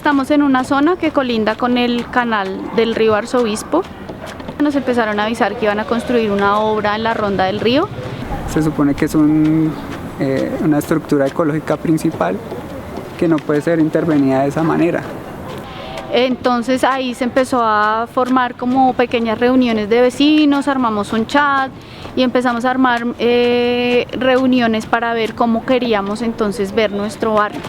estamos en una zona que colinda con el canal del río Arzobispo. Nos empezaron a avisar que iban a construir una obra en la ronda del río. Se supone que es una estructura ecológica principal que no puede ser intervenida de esa manera. Entonces ahí se empezó a formar como pequeñas reuniones de vecinos, armamos un chat y empezamos a armar reuniones para ver cómo queríamos entonces ver nuestro barrio.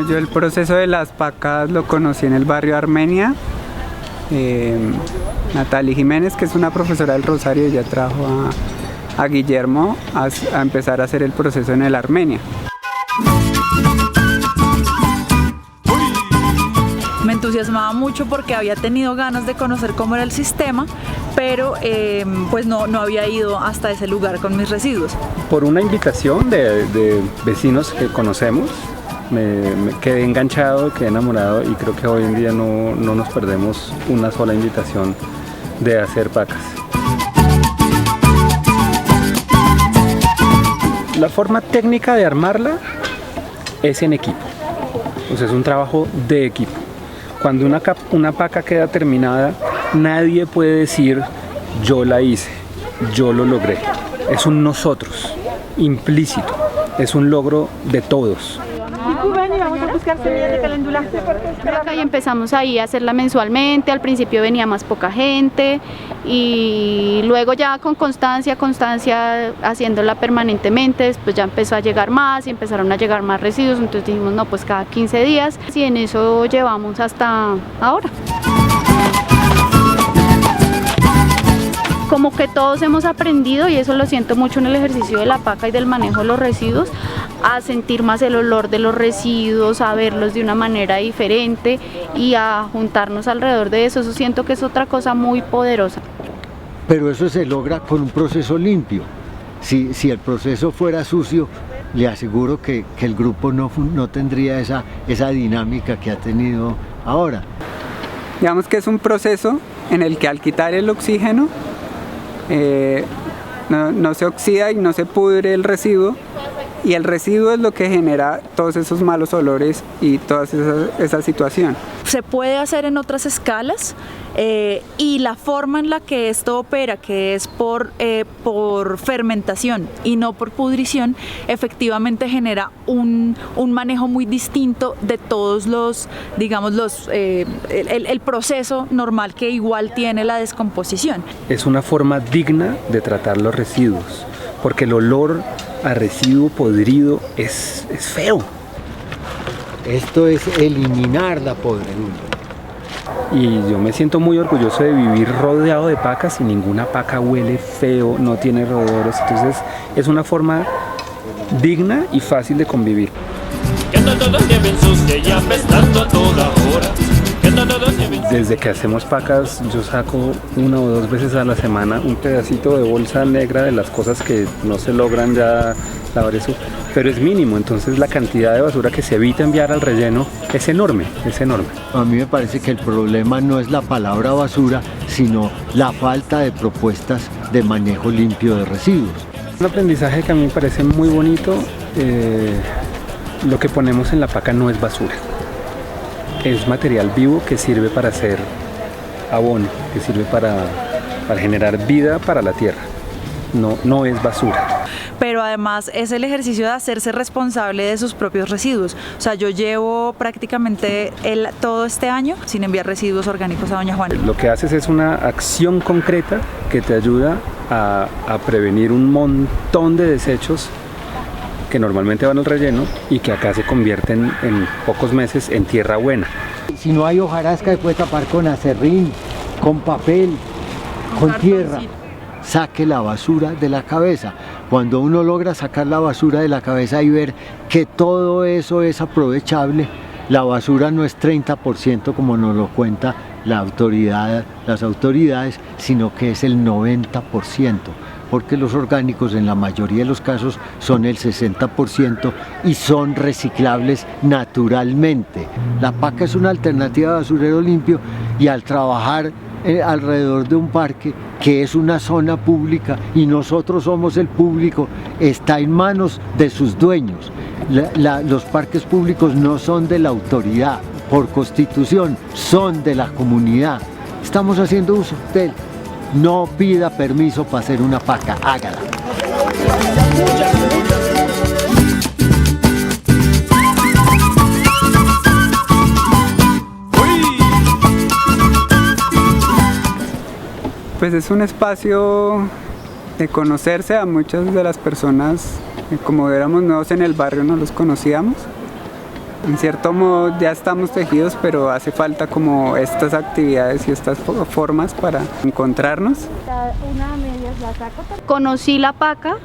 Yo el proceso de las pacas lo conocí en el barrio Armenia. Natalie Jiménez, que es una profesora del Rosario, ella trajo a Guillermo a empezar a hacer el proceso en el Armenia. Me entusiasmaba mucho porque había tenido ganas de conocer cómo era el sistema, pero pues no había ido hasta ese lugar con mis residuos. Por una invitación de vecinos que conocemos, me quedé enganchado, quedé enamorado y creo que hoy en día no nos perdemos una sola invitación de hacer pacas. La forma técnica de armarla es en equipo, o sea, es un trabajo de equipo. Cuando una paca queda terminada, nadie puede decir yo la hice, yo lo logré. Es un nosotros, implícito, es un logro de todos. Vamos a buscar semillas de caléndula. Y empezamos ahí a hacerla mensualmente. Al principio venía más poca gente y luego ya con constancia haciéndola permanentemente, después ya empezó a llegar más y empezaron a llegar más residuos, entonces dijimos no, pues cada 15 días y en eso llevamos hasta ahora. Como que todos hemos aprendido, y eso lo siento mucho en el ejercicio de la paca y del manejo de los residuos, a sentir más el olor de los residuos, a verlos de una manera diferente y a juntarnos alrededor de eso. Eso siento que es otra cosa muy poderosa. Pero eso se logra con un proceso limpio. Si el proceso fuera sucio, le aseguro que el grupo no tendría esa dinámica que ha tenido ahora. Digamos que es un proceso en el que al quitar el oxígeno no se oxida y no se pudre el residuo, y el residuo es lo que genera todos esos malos olores y toda esa situación. Se puede hacer en otras escalas y la forma en la que esto opera, que es por fermentación y no por pudrición, efectivamente genera un manejo muy distinto de todos los, digamos, el proceso normal que igual tiene la descomposición. Es una forma digna de tratar los residuos, porque el olor a residuo podrido es feo. Esto es eliminar la podredumbre. Y yo me siento muy orgulloso de vivir rodeado de pacas y ninguna paca huele feo, no tiene roedores, entonces es una forma digna y fácil de convivir. Desde que hacemos pacas yo saco 1 o 2 veces a la semana un pedacito de bolsa negra de las cosas que no se logran ya lavar eso, pero es mínimo, entonces la cantidad de basura que se evita enviar al relleno es enorme, es enorme. A mí me parece que el problema no es la palabra basura, sino la falta de propuestas de manejo limpio de residuos. Un aprendizaje que a mí me parece muy bonito, lo que ponemos en la paca no es basura. Es material vivo que sirve para hacer abono, que sirve para generar vida para la tierra. No es basura. Pero además es el ejercicio de hacerse responsable de sus propios residuos. O sea, yo llevo prácticamente todo este año sin enviar residuos orgánicos a Doña Juana. Lo que haces es una acción concreta que te ayuda a prevenir un montón de desechos que normalmente van al relleno y que acá se convierten en pocos meses en tierra buena. Si no hay hojarasca, se puede tapar con acerrín, con papel, con tierra. Saque la basura de la cabeza. Cuando uno logra sacar la basura de la cabeza y ver que todo eso es aprovechable, la basura no es 30% como nos lo cuenta las autoridades, sino que es el 90%. porque los orgánicos en la mayoría de los casos son el 60% y son reciclables naturalmente. La paca es una alternativa a basurero limpio y al trabajar alrededor de un parque que es una zona pública y nosotros somos el público, está en manos de sus dueños. Los parques públicos no son de la autoridad, por constitución son de la comunidad. Estamos haciendo uso de él. No pida permiso para hacer una paca, hágala. Pues es un espacio de conocerse a muchas de las personas, como éramos nuevos en el barrio, no los conocíamos. En cierto modo ya estamos tejidos, pero hace falta como estas actividades y estas formas para encontrarnos. Conocí la paca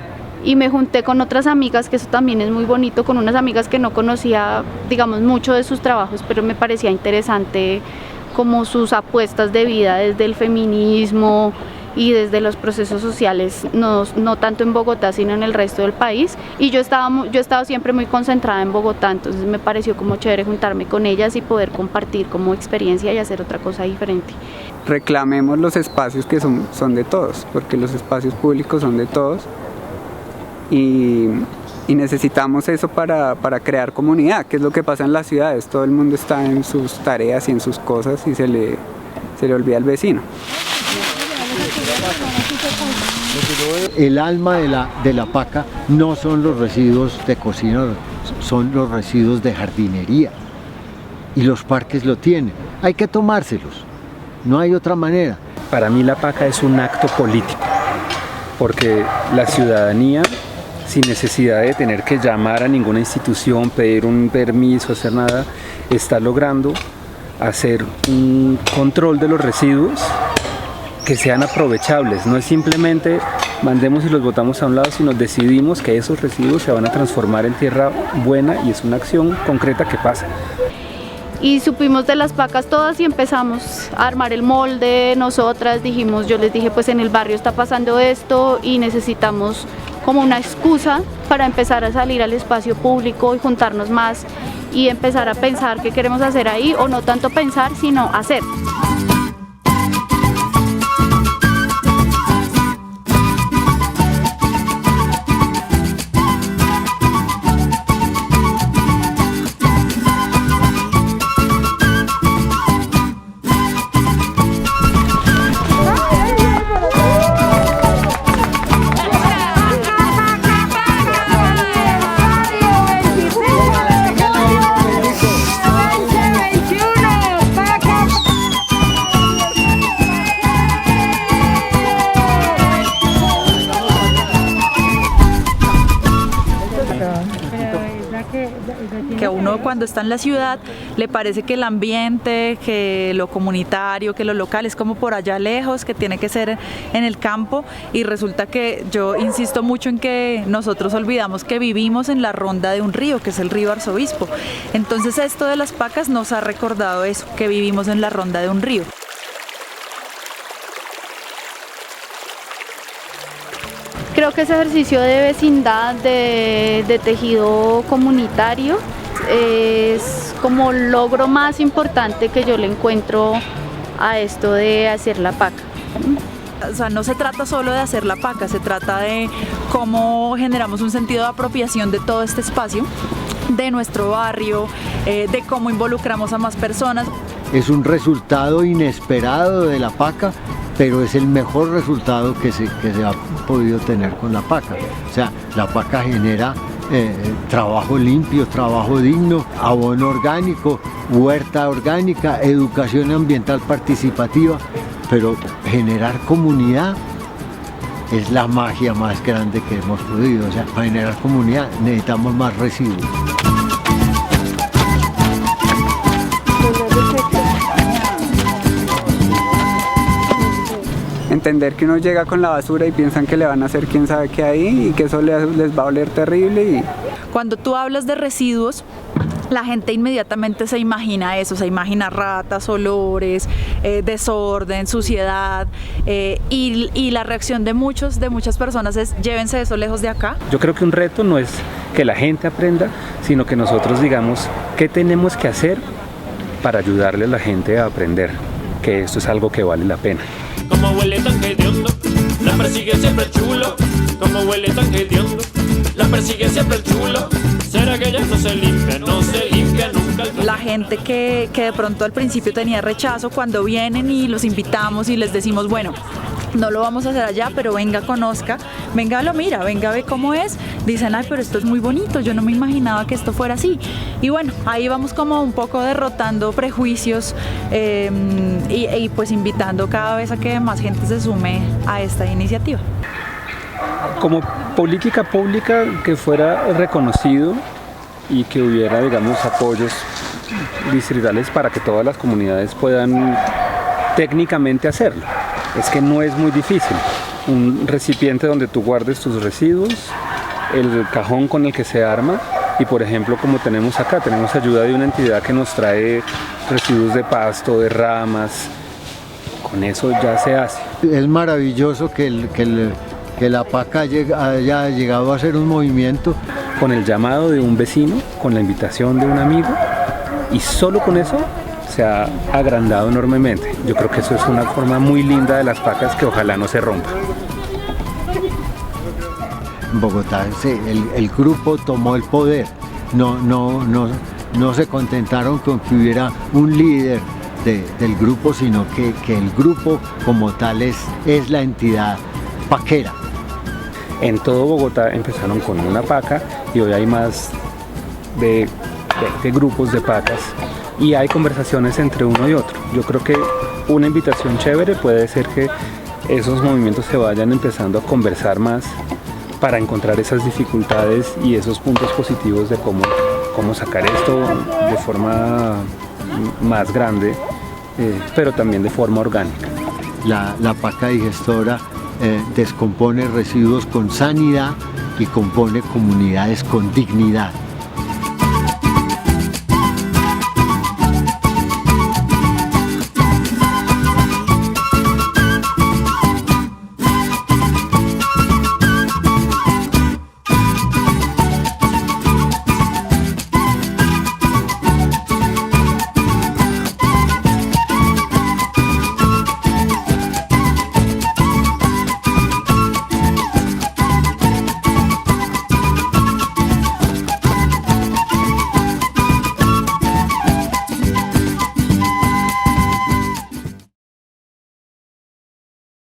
y me junté con otras amigas, que eso también es muy bonito, con unas amigas que no conocía, digamos, mucho de sus trabajos, pero me parecía interesante como sus apuestas de vida desde el feminismo y desde los procesos sociales, no tanto en Bogotá sino en el resto del país, y yo he estado siempre muy concentrada en Bogotá, entonces me pareció como chévere juntarme con ellas y poder compartir como experiencia y hacer otra cosa diferente. Reclamemos los espacios que son de todos, porque los espacios públicos son de todos y necesitamos eso para crear comunidad, que es lo que pasa en las ciudades, todo el mundo está en sus tareas y en sus cosas y se le olvida al vecino. El alma de la paca no son los residuos de cocina, son los residuos de jardinería y los parques lo tienen, hay que tomárselos, no hay otra manera. Para mí la paca es un acto político, porque la ciudadanía, sin necesidad de tener que llamar a ninguna institución, pedir un permiso, hacer nada, está logrando hacer un control de los residuos que sean aprovechables. No es simplemente mandemos y los botamos a un lado, sino decidimos que esos residuos se van a transformar en tierra buena y es una acción concreta que pasa. Y supimos de las pacas todas y empezamos a armar el molde. Nosotras yo les dije, pues en el barrio está pasando esto y necesitamos como una excusa para empezar a salir al espacio público y juntarnos más y empezar a pensar qué queremos hacer ahí, o no tanto pensar, sino hacer. Que a uno cuando está en la ciudad le parece que el ambiente, que lo comunitario, que lo local es como por allá lejos, que tiene que ser en el campo, y resulta que yo insisto mucho en que nosotros olvidamos que vivimos en la ronda de un río, que es el río Arzobispo. Entonces esto de las pacas nos ha recordado eso, que vivimos en la ronda de un río. Creo que ese ejercicio de vecindad, de tejido comunitario, es como el logro más importante que yo le encuentro a esto de hacer la paca. O sea, no se trata solo de hacer la paca, se trata de cómo generamos un sentido de apropiación de todo este espacio, de nuestro barrio, de cómo involucramos a más personas. Es un resultado inesperado de la paca, pero es el mejor resultado que se ha podido tener con la paca. O sea, la paca genera trabajo limpio, trabajo digno, abono orgánico, huerta orgánica, educación ambiental participativa, pero generar comunidad es la magia más grande que hemos podido. O sea, para generar comunidad necesitamos más residuos. Entender que uno llega con la basura y piensan que le van a hacer quién sabe qué ahí y que eso les va a oler terrible. Cuando tú hablas de residuos, la gente inmediatamente se imagina eso, se imagina ratas, olores, desorden, suciedad, y la reacción de muchas personas es: llévense eso lejos de acá. Yo creo que un reto no es que la gente aprenda, sino que nosotros digamos qué tenemos que hacer para ayudarle a la gente a aprender, que esto es algo que vale la pena. Como huele tan hediondo, la persigue siempre el chulo. Como huele tan hediondo, la persigue siempre el chulo. ¿Será que ya no se limpia nunca? La gente que de pronto al principio tenía rechazo, cuando vienen y los invitamos y les decimos: bueno, no lo vamos a hacer allá, pero venga, conozca, venga, lo mira, venga, ve cómo es. Dicen: ay, pero esto es muy bonito, yo no me imaginaba que esto fuera así. Y bueno, ahí vamos como un poco derrotando prejuicios, y pues invitando cada vez a que más gente se sume a esta iniciativa. Como política pública que fuera reconocido y que hubiera, digamos, apoyos distritales para que todas las comunidades puedan técnicamente hacerlo. Es que no es muy difícil. Un recipiente donde tú guardes tus residuos, el cajón con el que se arma, y por ejemplo, como tenemos acá, tenemos ayuda de una entidad que nos trae residuos de pasto, de ramas. Con eso ya se hace. Es maravilloso que la PACA haya llegado a hacer un movimiento. Con el llamado de un vecino, con la invitación de un amigo, y solo con eso se ha agrandado enormemente. Yo creo que eso es una forma muy linda de las PACAs que ojalá no se rompa. En Bogotá el grupo tomó el poder, no se contentaron con que hubiera un líder del grupo, sino que el grupo como tal es la entidad paquera. En todo Bogotá empezaron con una PACA y hoy hay más de 20 grupos de PACAs y hay conversaciones entre uno y otro. Yo creo que una invitación chévere puede ser que esos movimientos se vayan empezando a conversar más para encontrar esas dificultades y esos puntos positivos de cómo sacar esto de forma más grande, pero también de forma orgánica. La PACA digestora descompone residuos con sanidad y compone comunidades con dignidad.